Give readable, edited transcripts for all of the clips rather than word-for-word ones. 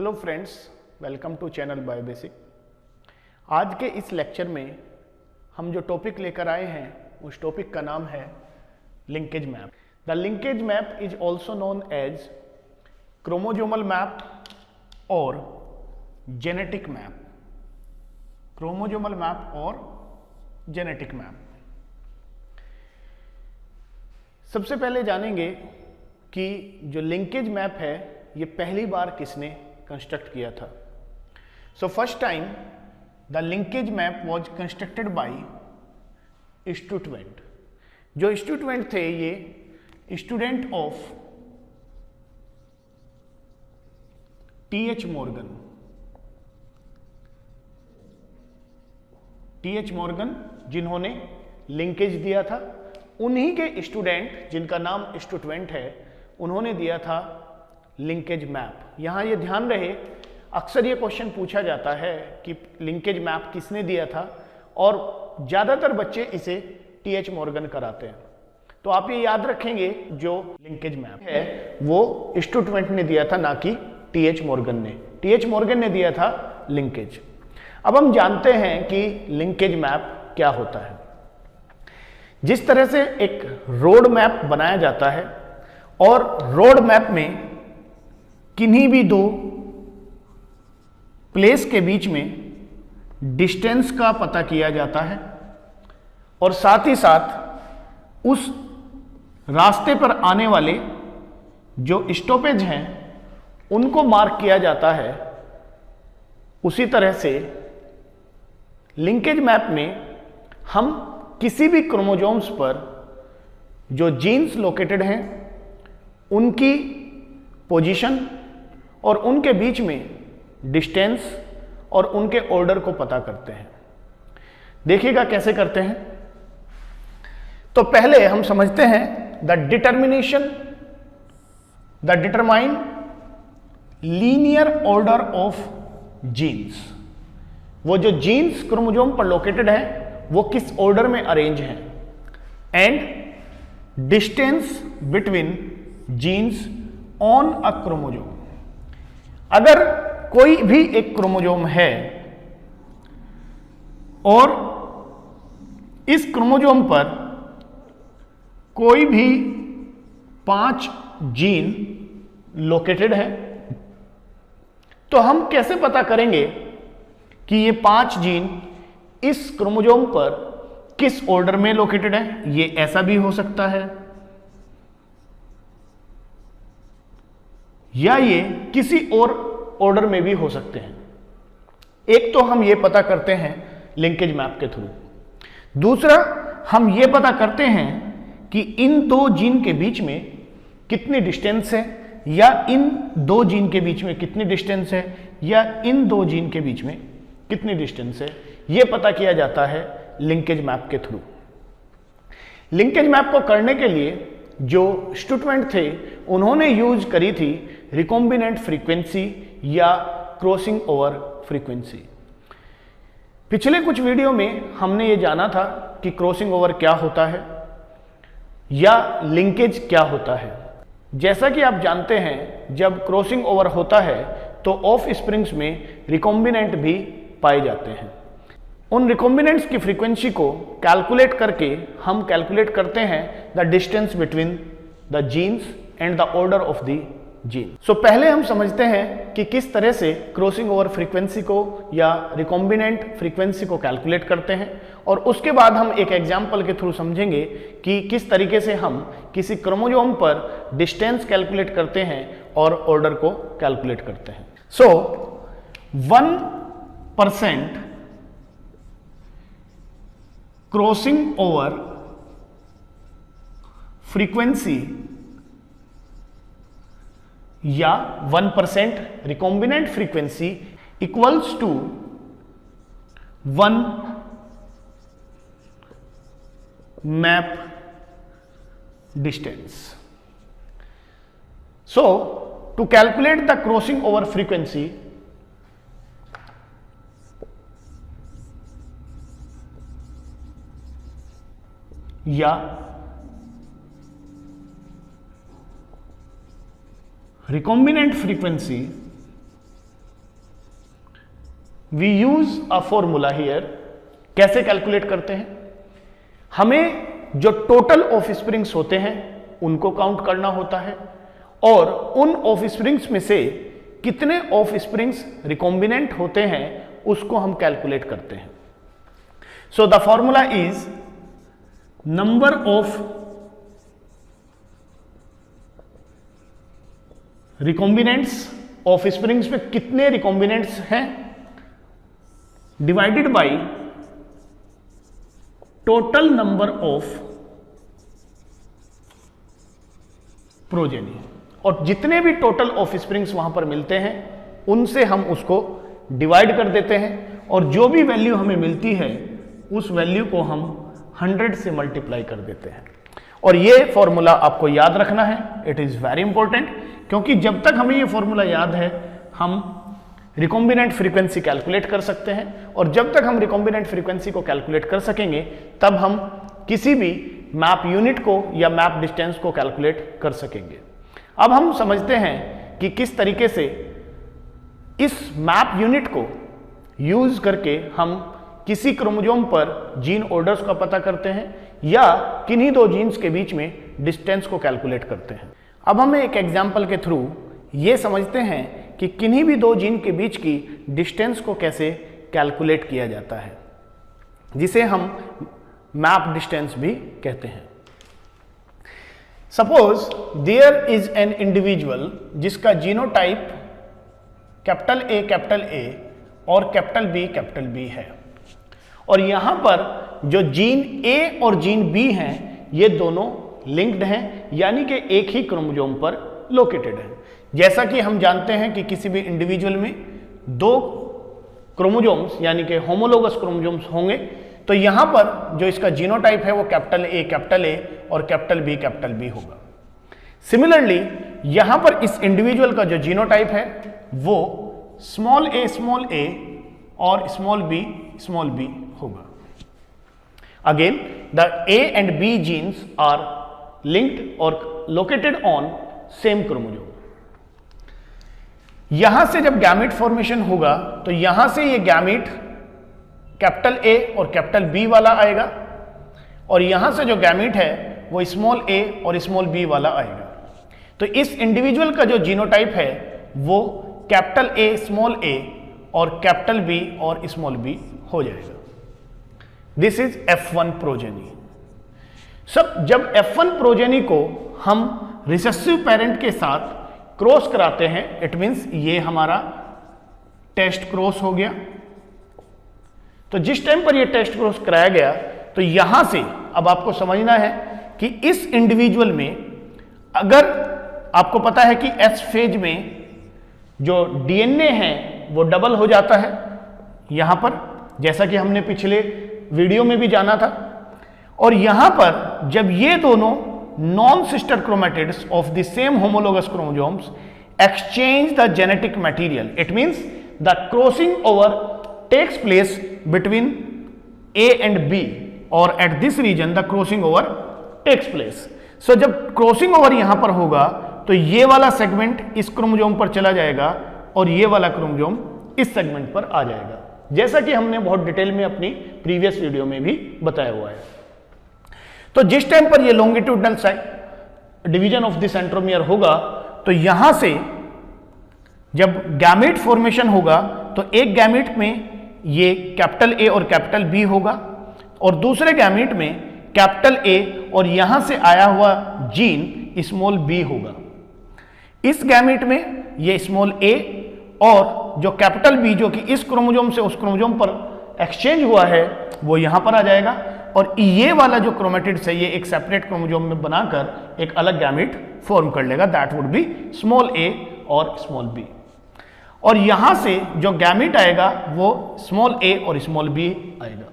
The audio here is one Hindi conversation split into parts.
Hello friends, welcome to channel bio basic. आज के इस लेक्चर में हम जो टॉपिक लेकर आए हैं उस टॉपिक का नाम है linkage map. The linkage map is also known as chromosomal map और जेनेटिक मैप। क्रोमोजोमल मैप और जेनेटिक मैप। सबसे पहले जानेंगे कि जो लिंकेज मैप है ये पहली बार किसने कंस्ट्रक्ट किया था। So first time the linkage map was constructed by Sturtevant. जो स्टुटवेंट थे ये स्टूडेंट ऑफ टी.एच. मॉर्गन जिन्होंने लिंकेज दिया था, उन्हीं के स्टूडेंट जिनका नाम स्टुटवेंट है उन्होंने दिया था लिंकेज मैप। यहां ये ध्यान रहे, अक्सर ये क्वेश्चन पूछा जाता है कि लिंकेज मैप किसने दिया था, और ज्यादातर बच्चे इसे टी.एच. मॉर्गन कराते हैं। तो आप ये याद रखेंगे जो लिंकेज मैप है वो स्टुटवेंट ने दिया था, ना कि टी.एच. मॉर्गन ने। टी.एच. मॉर्गन ने दिया था लिंकेज। अब हम जानते हैं कि लिंकेज मैप क्या होता है। जिस तरह से एक रोड मैप बनाया जाता है और रोड मैप में किन्हीं भी दो प्लेस के बीच में डिस्टेंस का पता किया जाता है और साथ ही साथ उस रास्ते पर आने वाले जो स्टॉपेज हैं उनको मार्क किया जाता है, उसी तरह से लिंकेज मैप में हम किसी भी क्रोमोसोम्स पर जो जीन्स लोकेटेड हैं उनकी पोजीशन और उनके बीच में डिस्टेंस और उनके ऑर्डर को पता करते हैं। देखिएगा कैसे करते हैं। तो पहले हम समझते हैं the determine linear order of genes. वो जो जीन्स क्रोमोसोम पर लोकेटेड है वो किस ऑर्डर में अरेंज हैं, and distance between genes on a chromosome. अगर कोई भी एक क्रोमोसोम है और इस क्रोमोसोम पर कोई भी 5 जीन लोकेटेड है, तो हम कैसे पता करेंगे कि ये 5 जीन इस क्रोमोसोम पर किस ऑर्डर में लोकेटेड है। ये ऐसा भी हो सकता है या ये किसी और ऑर्डर में भी हो सकते हैं। एक तो हम ये पता करते हैं लिंकेज मैप के थ्रू। दूसरा, हम ये पता करते हैं कि इन 2 जीन के बीच में कितनी डिस्टेंस है, या इन 2 जीन के बीच में कितनी डिस्टेंस है, या इन 2 जीन के बीच में कितनी डिस्टेंस है। यह पता किया जाता है लिंकेज मैप के थ्रू। लिंकेज मैप को करने के लिए जो स्टुटवेंट थे उन्होंने यूज करी थी रिकॉम्बिनेंट फ्रीक्वेंसी या क्रॉसिंग ओवर फ्रीक्वेंसी। पिछले कुछ वीडियो में हमने ये जाना था कि क्रॉसिंग ओवर क्या होता है या लिंकेज क्या होता है। जैसा कि आप जानते हैं, जब क्रॉसिंग ओवर होता है तो ऑफ स्प्रिंग्स में रिकॉम्बिनेंट भी पाए जाते हैं। उन रिकॉम्बिनेंट्स की फ्रीक्वेंसी को कैलकुलेट करके हम कैलकुलेट करते हैं the distance between the genes and the order of the gene. So पहले हम समझते हैं कि किस तरह से क्रॉसिंग ओवर फ्रीक्वेंसी को या रिकॉम्बिनेंट फ्रीक्वेंसी को कैलकुलेट करते हैं, और उसके बाद हम एक एग्जाम्पल के थ्रू समझेंगे कि किस तरीके से हम किसी क्रोमोसोम पर डिस्टेंस कैलकुलेट करते हैं और ऑर्डर को कैलकुलेट करते हैं। सो 1% क्रॉसिंग ओवर फ्रीक्वेंसी या 1% recombinant frequency equals to 1 map distance. So to calculate the crossing over frequency, या recombinant frequency we use a formula here. कैसे कैलकुलेट करते हैं? हमें जो टोटल ऑफ स्प्रिंग्स होते हैं उनको काउंट करना होता है और उन ऑफ स्प्रिंग्स में से कितने ऑफ स्प्रिंग्स रिकॉम्बिनेंट होते हैं उसको हम कैलकुलेट करते हैं। So the formula is number of recombinants, of springs में कितने रिकॉम्बिनेंट्स हैं, divided by total number of progeny. और जितने भी टोटल ऑफ स्प्रिंग्स वहां पर मिलते हैं उनसे हम उसको डिवाइड कर देते हैं और जो भी वैल्यू हमें मिलती है उस वैल्यू को हम 100 से मल्टीप्लाई कर देते हैं। और ये फॉर्मूला आपको याद रखना है, इट इज वेरी इंपॉर्टेंट, क्योंकि जब तक हमें ये फॉर्मूला याद है हम रिकॉम्बिनेंट फ्रीक्वेंसी कैलकुलेट कर सकते हैं और जब तक हम रिकॉम्बिनेंट फ्रीक्वेंसी को कैलकुलेट कर सकेंगे तब हम किसी भी मैप यूनिट को या मैप डिस्टेंस को कैलकुलेट कर सकेंगे। अब हम समझते हैं कि किस तरीके से इस मैप यूनिट को यूज करके हम किसी क्रोमोसोम पर जीन ऑर्डर्स का पता करते हैं या किन्हीं दो जीन्स के बीच में डिस्टेंस को कैलकुलेट करते हैं। अब हम एक एग्जाम्पल के थ्रू ये समझते हैं कि किन्हीं भी दो जीन के बीच की डिस्टेंस को कैसे कैलकुलेट किया जाता है, जिसे हम मैप डिस्टेंस भी कहते हैं। Suppose there is an individual जिसका जीनोटाइप कैपिटल ए और कैपिटल बी है और यहां पर जो जीन ए और जीन बी हैं ये दोनों लिंक्ड हैं, यानी कि एक ही क्रोमोसोम पर लोकेटेड है। जैसा कि हम जानते हैं कि किसी भी इंडिविजुअल में दो क्रोमोसोम्स यानी कि होमोलोगस क्रोमोसोम्स होंगे, तो यहां पर जो इसका जीनोटाइप है वो कैपिटल ए और कैपिटल बी होगा। सिमिलरली यहां पर इस इंडिविजुअल का जो जीनोटाइप है वो स्मॉल ए और स्मॉल बी होगा। Again the a and b genes are linked और लोकेटेड ऑन सेम क्रोमोसोम। यहां से जब गैमीट फॉर्मेशन होगा तो यहां से ये गैमीट कैपिटल ए और कैपिटल बी वाला आएगा और यहां से जो गैमीट है वो स्मॉल ए और स्मॉल बी वाला आएगा। तो इस इंडिविजुअल का जो जीनोटाइप है वो कैपिटल ए और कैपिटल बी और स्मॉल बी हो जाएगा। This is F1 progeny. सब जब F1 प्रोजेनी को हम रिसेसिव पेरेंट के साथ क्रॉस कराते हैं, इट मींस ये हमारा टेस्ट क्रॉस हो गया। तो जिस टाइम पर ये टेस्ट क्रॉस कराया गया तो यहां से अब आपको समझना है कि इस इंडिविजुअल में अगर आपको पता है कि एस फेज में जो डीएनए है वो डबल हो जाता है यहां पर, जैसा कि हमने पिछले वीडियो में भी जाना था। और यहां पर जब ये दोनों non sister chromatids of the same homologous chromosomes exchange the genetic material, it means the crossing over takes place between A and B और at this region the crossing over takes place. So जब क्रॉसिंग ओवर यहां पर होगा तो ये वाला सेगमेंट इस क्रोमोसोम पर चला जाएगा और ये वाला क्रोमोसोम इस सेगमेंट पर आ जाएगा, जैसा कि हमने बहुत डिटेल में अपनी प्रीवियस वीडियो में भी बताया हुआ है। तो जिस टाइम पर ये longitudinal division of the centromere होगा तो यहां से जब गैमीट फॉर्मेशन होगा तो एक गैमीट में ये कैपिटल ए और कैपिटल बी होगा और दूसरे गैमीट में कैपिटल ए और यहां से आया हुआ जीन स्मॉल बी होगा। इस गैमीट में ये स्मॉल ए और जो कैपिटल बी जो कि इस क्रोमोसोम से उस क्रोमोसोम पर एक्सचेंज हुआ है वो यहां पर आ जाएगा और ये वाला जो क्रोमैटिड्स है ये एक सेपरेट क्रोमोसोम में बनाकर एक अलग गैमीट फॉर्म कर लेगा, that would be small a और स्मॉल बी। और यहां से जो गैमीट आएगा वो स्मॉल ए और स्मॉल बी आएगा।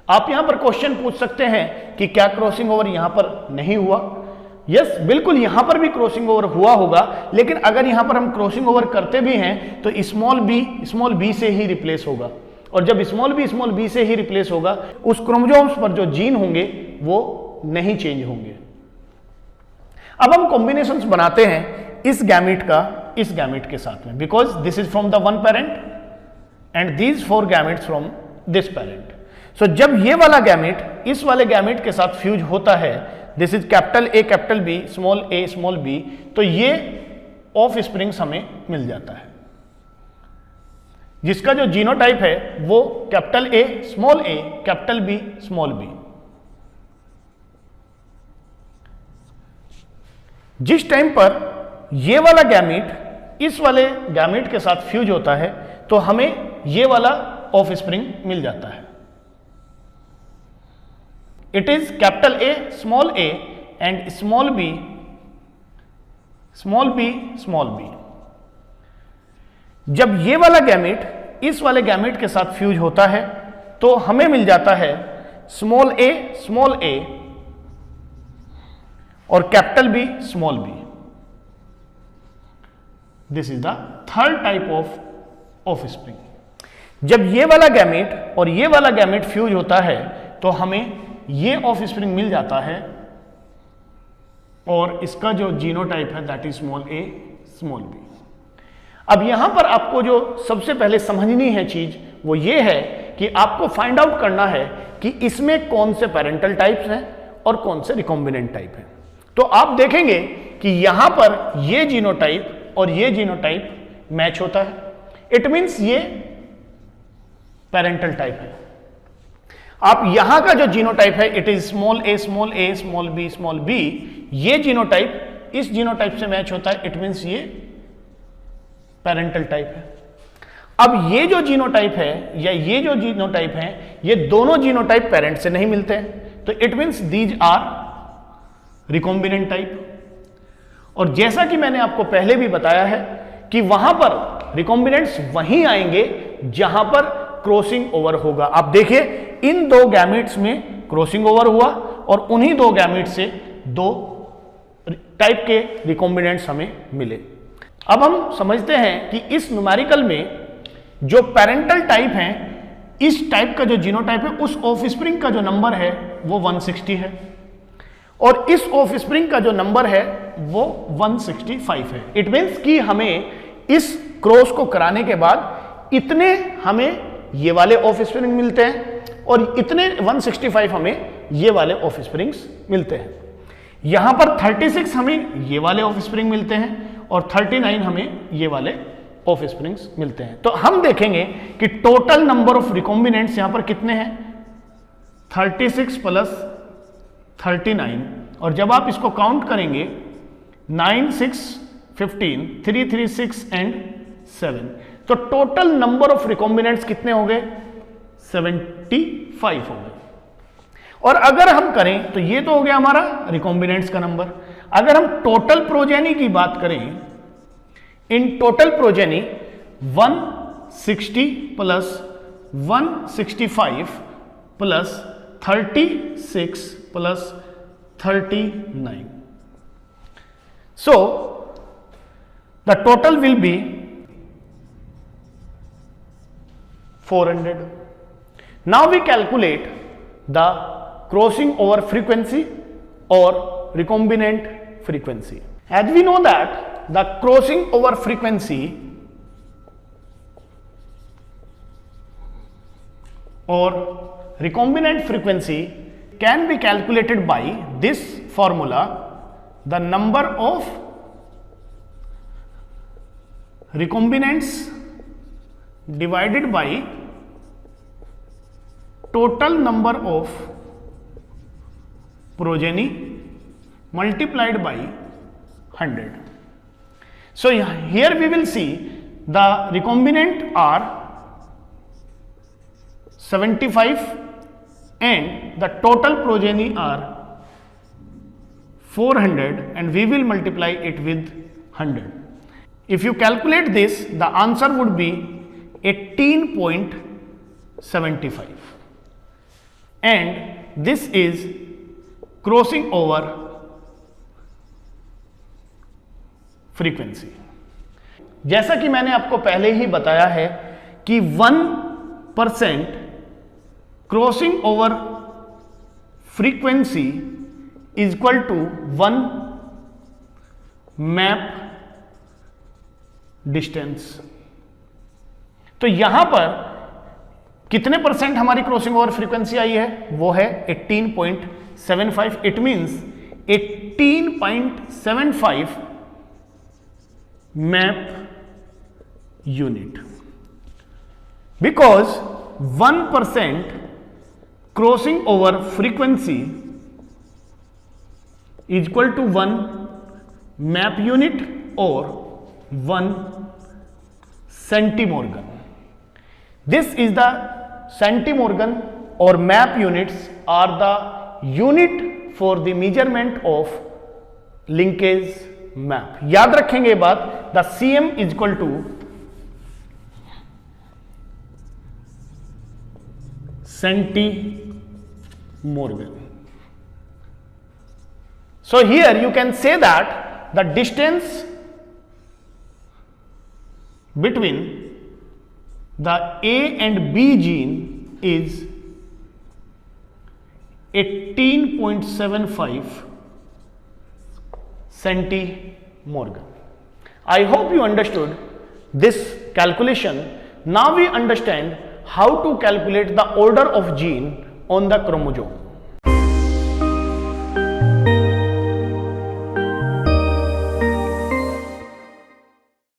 आप यहां पर क्वेश्चन पूछ सकते हैं कि क्या क्रॉसिंग ओवर यहां पर नहीं हुआ? यस, बिल्कुल यहां पर भी क्रॉसिंग ओवर हुआ होगा, लेकिन अगर यहां पर हम क्रॉसिंग ओवर करते भी हैं तो स्मॉल बी से ही रिप्लेस होगा और जब स्मॉल बी से ही रिप्लेस होगा उस क्रोमोसोम्स पर जो जीन होंगे वो नहीं चेंज होंगे। अब हम कॉम्बिनेशंस बनाते हैं इस गैमीट का इस गैमीट के साथ में, because this is from the one parent, and these 4 gametes from this parent. So जब ये वाला गैमेट इस वाले गैमेट के साथ फ्यूज होता है, this is capital A capital B small a small b, तो ये ऑफ स्प्रिंग्स हमें मिल जाता है, जिसका जो जीनोटाइप है वो capital A capital B small b. जिस टाइम पर ये वाला गैमेट इस वाले गैमेट के साथ फ्यूज होता है तो हमें ये वाला ऑफ स्प्रिंग मिल जाता है। It is capital A and small b small b. जब ये वाला गैमेट इस वाले गैमेट के साथ फ्यूज होता है तो हमें मिल जाता है स्मॉल ए और capital B small b. This is the third type of spring. जब ये वाला गैमेट और ये वाला गैमेट फ्यूज होता है तो हमें ये ऑफ स्प्रिंग मिल जाता है और इसका जो जीनोटाइप है that is small a small b. अब यहां पर आपको जो सबसे पहले समझनी है चीज वो ये है कि आपको फाइंड आउट करना है कि इसमें कौन से पेरेंटल टाइप्स हैं और कौन से रिकॉम्बिनेंट टाइप हैं। तो आप देखेंगे कि यहां पर ये जीनोटाइप और ये जीनोटाइप मैच होता है, इट मींस ये पेरेंटल टाइप है। आप यहां का जो जीनोटाइप है it is small a small b, ये जीनोटाइप इस जीनोटाइप से मैच होता है, इट मींस ये पेरेंटल टाइप है। अब ये जो जीनोटाइप है या ये जो जीनोटाइप है ये दोनों जीनोटाइप पेरेंट से नहीं मिलते हैं, तो it means these are recombinant type. और जैसा कि मैंने आपको पहले भी बताया है कि वहां पर रिकॉम्बिनेंट्स वहीं आएंगे जहां पर क्रॉसिंग ओवर होगा। आप देखिए इन दो गैमेट्स में क्रॉसिंग ओवर हुआ और उन्हीं दो गैमेट से दो टाइप के रिकॉम्बिनेंट्स हमें मिले। अब हम समझते हैं कि इस न्यूमेरिकल में जो पेरेंटल टाइप हैं, इस टाइप का जो जीनोटाइप है उस ऑफस्प्रिंग का जो नंबर है वो 160 है और इस ऑफस्प्रिंग का जो नंबर है वो 165 है। इट मींस कि हमें इस क्रॉस को कराने के बाद इतने हमें ये वाले ऑफस्प्रिंग मिलते हैं और इतने 165 हमें ये वाले ऑफस्प्रिंग्स मिलते हैं। यहां पर 36 हमें ये वाले ऑफस्प्रिंग मिलते हैं और 39 हमें ये वाले ऑफस्प्रिंग्स मिलते हैं। तो हम देखेंगे कि टोटल नंबर ऑफ रिकॉम्बिनेंट्स यहां पर कितने हैं, 36 प्लस 39, और जब आप इसको काउंट करेंगे 9, 6, 15, 3, 3, 6 एंड 7, तो टोटल नंबर ऑफ रिकॉम्बिनेंट्स कितने हो गए, 75 हो गए। और अगर हम करें तो ये तो हो गया हमारा रिकॉम्बिनेंट्स का नंबर। अगर हम टोटल प्रोजेनी की बात करें, in total progeny 160 plus 165 plus 36 plus 39, so the total will be 400. Now we calculate the crossing over frequency or recombinant frequency. As we know that the crossing over frequency or recombinant frequency can be calculated by this formula, the number of recombinants divided by total number of progeny multiplied by 100. So here we will see the recombinant are 75 and the total progeny are 400 and we will multiply it with 100. If you calculate this, the answer would be 18.75 and this is crossing over frequency. जैसा कि मैंने आपको पहले ही बताया है कि 1% crossing over frequency is equal to 1 map distance. तो तो यहां पर कितने परसेंट हमारी क्रॉसिंग ओवर फ्रीक्वेंसी आई है, वो है 18.75. It means 18.75 map unit, because 1% crossing over frequency is equal to 1 map unit or 1 centimorgan. This is the centimorgan or map units are the unit for the measurement of linkage map. याद रखेंगे ये बात, the cm is equal to centimorgan. So here you can say that the distance between the A and B gene is 18.75 centimorgan. I hope you understood this calculation. Now we understand how to calculate the order of gene on the chromosome.